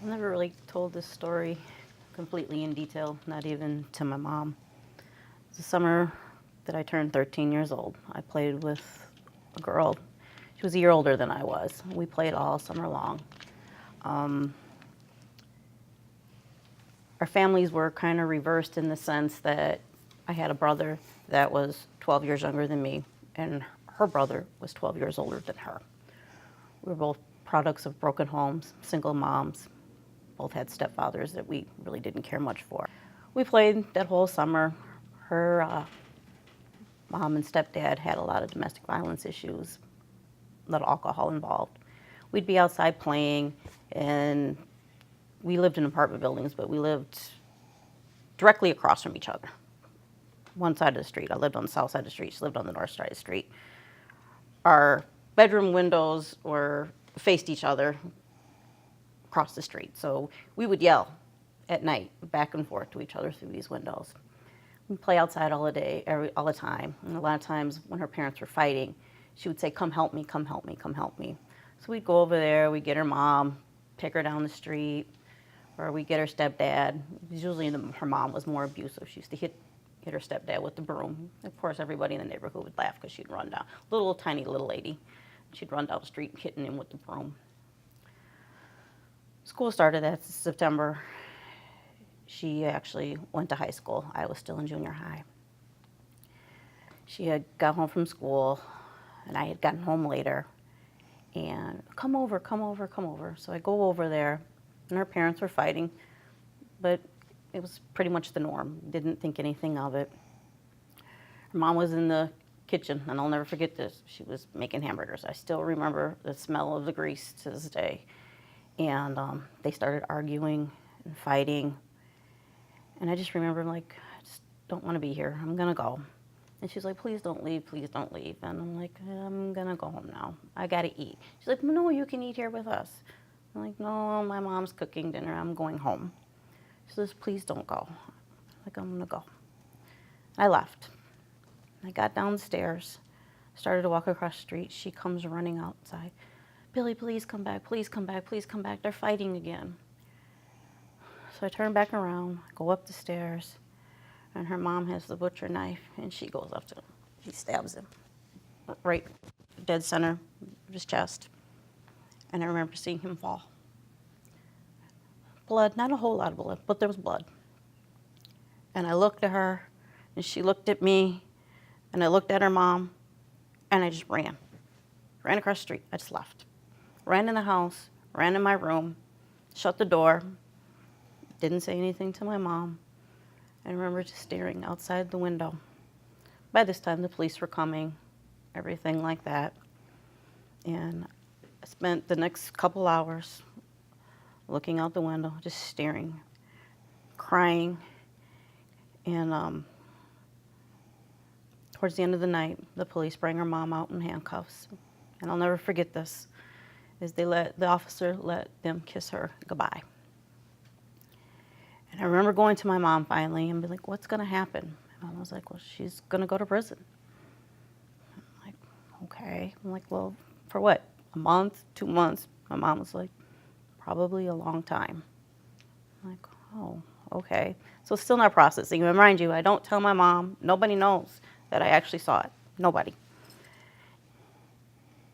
I never really told this story completely in detail, not even to my mom. The summer that I turned 13 years old, I played with a girl. She was a year older than I was. We played all summer long. Um, our families were kind of reversed in the sense that I had a brother that was 12 years younger than me, and her brother was 12 years older than her. We were both products of broken homes, single moms, both had stepfathers that we really didn't care much for. We played that whole summer. Her mom and stepdad had a lot of domestic violence issues, a lot of alcohol involved. We'd be outside playing, and we lived in apartment buildings, but we lived directly across from each other. One side of the street. I lived on the south side of the street. She lived on the north side of the street. Our bedroom windows were faced each other across the street. So we would yell at night back and forth to each other through these windows. We'd play outside all the day, all the time. And a lot of times when her parents were fighting, she would say, "Come help me, come help me, come help me." So we'd go over there, we'd get her mom, pick her down the street, or we'd get her stepdad. Usually her mom was more abusive. She used to hit her stepdad with the broom. Of course, everybody in the neighborhood would laugh because she'd run down. Little tiny little lady. She'd run down the street hitting him with the broom. School started that September. She actually went to high school. I was still in junior high. She had got home from school, and I had gotten home later. And come over, come over, come over. So I go over there, and her parents were fighting, but it was pretty much the norm. Didn't think anything of it. Her mom was in the kitchen, and I'll never forget this. She was making hamburgers. I still remember the smell of the grease to this day. And they started arguing and fighting. And I just remember, like, I just don't want to be here. I'm going to go. And she's like, "Please don't leave, please don't leave." And I'm like, "I'm going to go home now. I got to eat." She's like, "No, you can eat here with us." I'm like, "No, my mom's cooking dinner. I'm going home." She says, "Please don't go." I'm like, "I'm going to go." I left. I got down the stairs, started to walk across the street. She comes running outside. "Billy, please come back, please come back, please come back. They're fighting again." So I turn back around, go up the stairs, and her mom has the butcher knife, and she goes up to him. She stabs him right dead center of his chest. And I remember seeing him fall. Blood, not a whole lot of blood, but there was blood. And I looked at her, and she looked at me, and I looked at her mom, and I just ran. Ran across the street. I just left. Ran in the house, ran in my room, shut the door, didn't say anything to my mom. I remember just staring outside the window. By this time, the police were coming, everything like that. And I spent the next couple hours looking out the window, just staring, crying. And towards the end of the night, the police bring her mom out in handcuffs. And I'll never forget this, is the officer let them kiss her goodbye. And I remember going to my mom finally and be like, "What's going to happen?" My mom was like, "Well, she's going to go to prison." I'm like, "Okay." I'm like, "Well, for what? A month, 2 months?" My mom was like, "Probably a long time." I'm like, "Oh, okay." So still not processing. And mind you, I don't tell my mom. Nobody knows that I actually saw it. Nobody.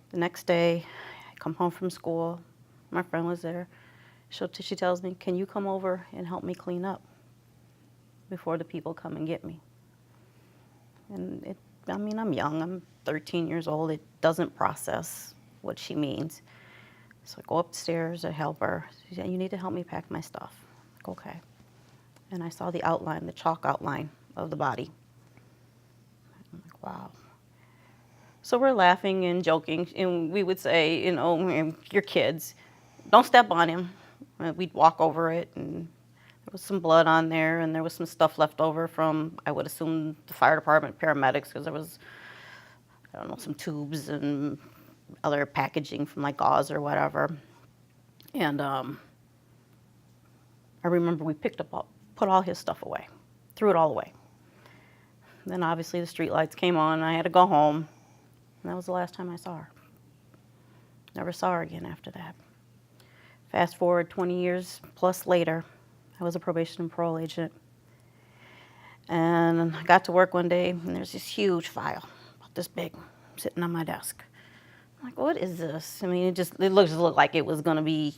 The next day, I come home from school. My friend was there. She tells me, "Can you come over and help me clean up before the people come and get me?" And I mean, I'm young. I'm 13 years old. It doesn't process what she means. So I go upstairs, I help her. She said, "You need to help me pack my stuff." I'm like, "Okay." And I saw the outline, the chalk outline of the body. I'm like, wow. So we're laughing and joking, and we would say, "You're kids. Don't step on him." We'd walk over it, and there was some blood on there, and there was some stuff left over from, I would assume, the fire department, paramedics, because there was, I don't know, some tubes and other packaging from like gauze or whatever. And I remember we put all his stuff away, threw it all away. Then obviously the street lights came on, and I had to go home, and that was the last time I saw her. Never saw her again after that. Fast forward 20 years plus later, I was a probation and parole agent. And I got to work one day, and there's this huge file, about this big, sitting on my desk. I'm like, what is this? I mean, it looked like it was going to be,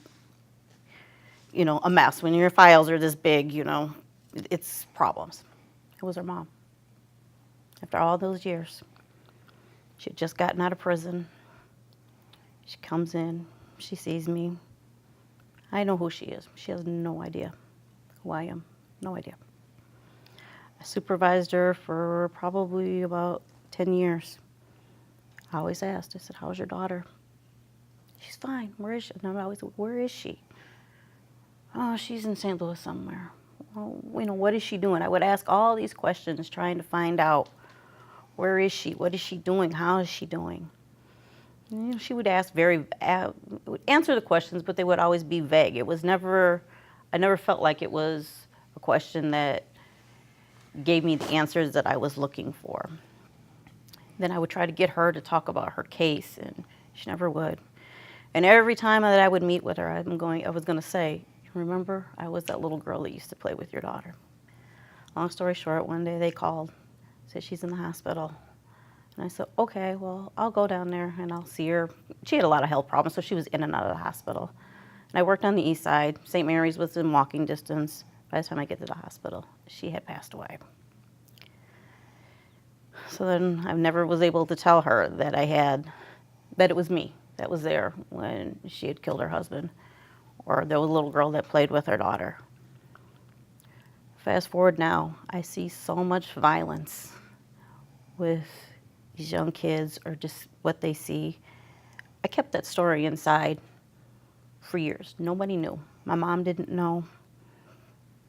a mess. When your files are this big, it's problems. It was her mom. After all those years, she had just gotten out of prison. She comes in, she sees me. I know who she is. She has no idea who I am. No idea. I supervised her for probably about 10 years. I always asked, I said, how's your daughter? She's fine. Where is she? And I always, where is she? Oh, she's in St. Louis somewhere. Well, what is she doing? I would ask all these questions trying to find out, where is she? What is she doing? How is she doing? And, she would would answer the questions, but they would always be vague. I never felt like it was a question that gave me the answers that I was looking for. Then I would try to get her to talk about her case, and she never would. And every time that I would meet with her, I was going to say, remember, I was that little girl that used to play with your daughter. Long story short, one day they called, said she's in the hospital. And I said, okay, well, I'll go down there and I'll see her. She had a lot of health problems, so she was in and out of the hospital. And I worked on the east side. St. Mary's was in walking distance. By the time I get to the hospital, she had passed away. So then I never was able to tell her that it was me that was there when she had killed her husband, or there was a little girl that played with her daughter. Fast forward now, I see so much violence with these young kids, or just what they see. I kept that story inside for years. Nobody knew. My mom didn't know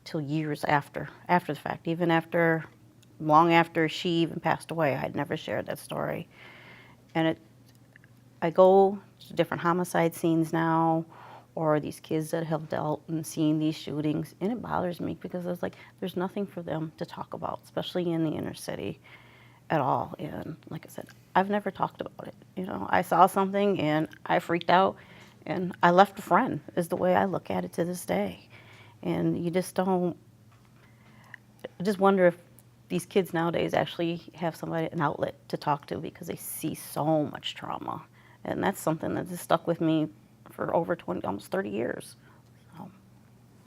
till years after the fact. Even long after she even passed away, I'd never shared that story. And I go to different homicide scenes now, or these kids that have dealt and seen these shootings, and it bothers me because it's like there's nothing for them to talk about, especially in the inner city at all. And like I said, I've never talked about it. I saw something and I freaked out, and I left a friend, is the way I look at it to this day. And you just don't, I just wonder if these kids nowadays actually have an outlet to talk to, because they see so much trauma. And that's something that has stuck with me for over 20, almost 30 years.